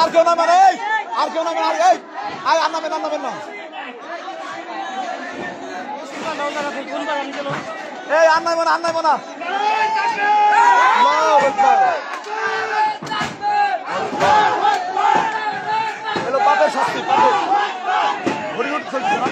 আর কেউ নামেন, আর কেউ নামেন, আর নামেন না। এই আর নাইব না। এলো পাপের শাস্তি, পাপের হরিউড চলছে না।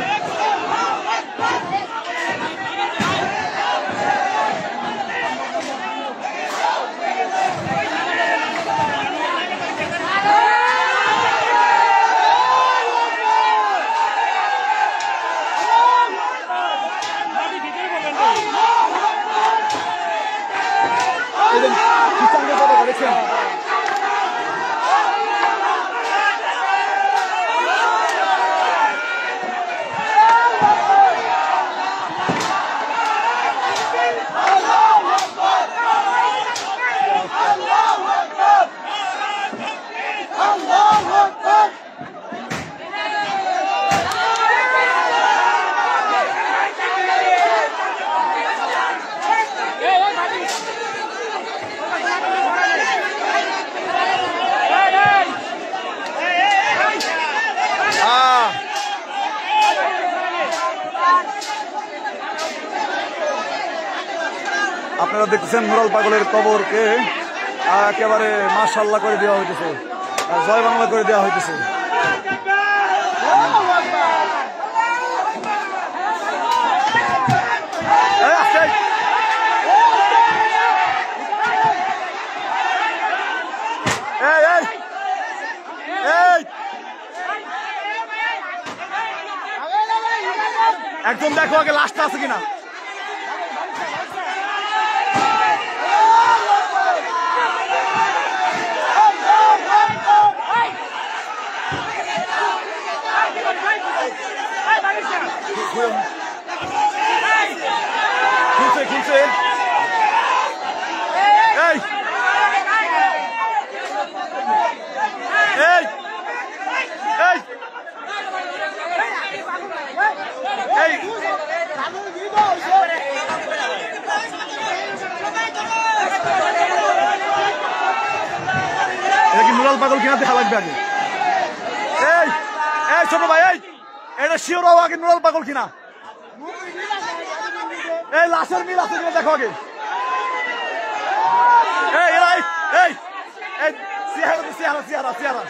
আপনারা দেখতেছেন নুরাল পাগলের কবরকে একেবারে মাশাআল্লাহ করে দেওয়া হইতেছে, জয় বাংলা করে দেওয়া হইতেছে। একদম দেখো আগে লাস্টটা আছে কিনা। খুলছে এটা কি নুরাল পাগল কিনা দেখা লাগবে আগে। এই ছোট ভাই, এটা শিওর হওয়া আগে নুরাল পাগল কিনা। এই লাশের মিল আছে কিনা দেখো আগে। সিয়ারা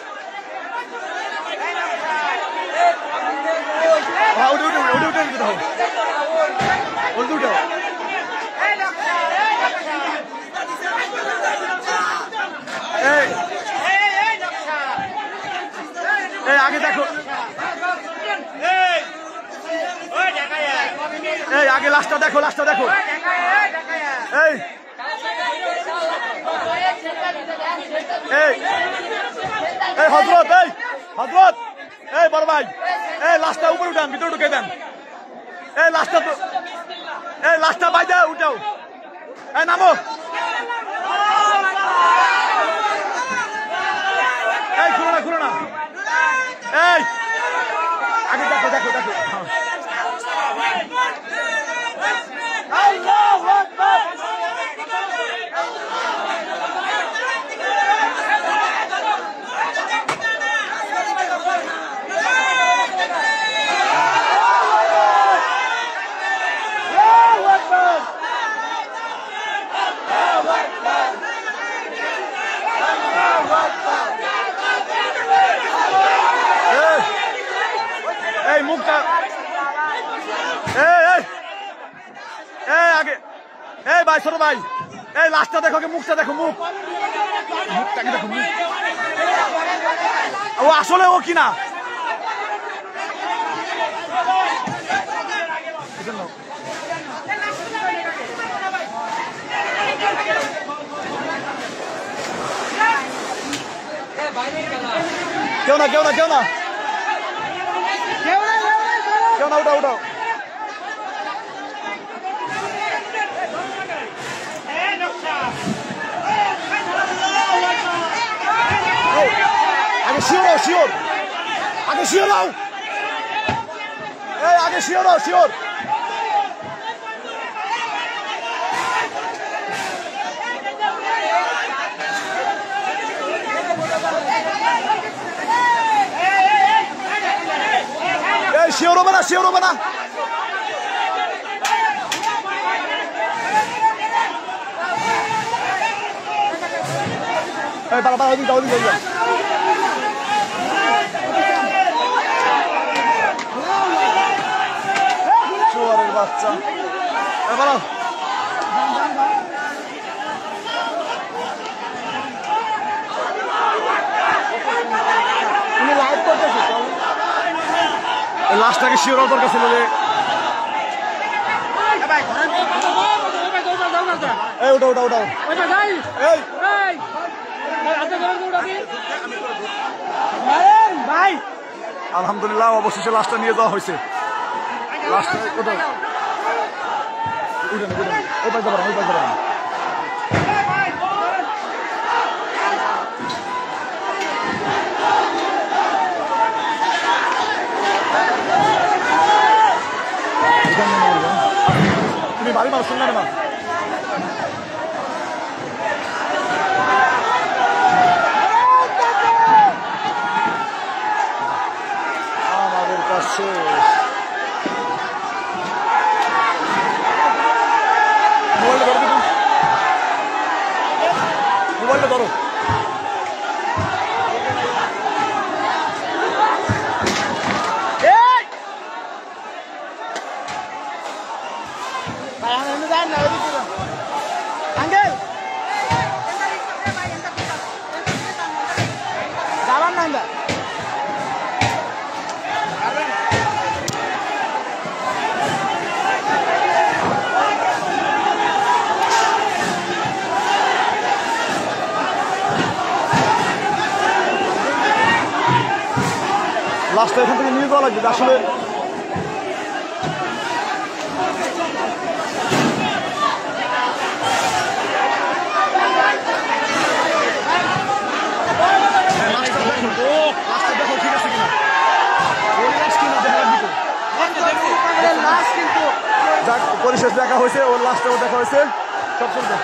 আগে দেখো, আগে লাস্টটা দেখো। হযরত বড় ভাই, লাস্টটা উপরে উঠান, ভিতরে ঢুকে দেন। লাস্টটা বাইদা উঠাও, নামো। খুলো না। আগে দেখো। আল্লাহু আকবার। মুখটা আগে ভাই, ছোট ভাই, লাস্টটা দেখো, মুখটা দেখো, মুখটাকে দেখো, ও আসলে ও কিনা। কেউ না উঠাও। আগে শিওর শিওর হবে না, শিওর হবে না। চোয়ারের বাচ্চা এবার লাস্টটাকে শিওর হওয়ার দরকার ছিল যে ওটা ওটা ওটা আলহামদুলিল্লাহ অবশেষে লাস্টটা নিয়ে যাওয়া হয়েছে। তুমি বাড়ি মার শুনলে না আমাদের কাছে মোবাইলটা ধরো লাস্টটা এখান থেকে নিয়ে যাওয়া লাগবে আসলে দেখো ঠিক আছে কিনা যাক পরিশেষ দেখা হয়েছে ওর লাস্টেও দেখা হয়েছে সব চলবে।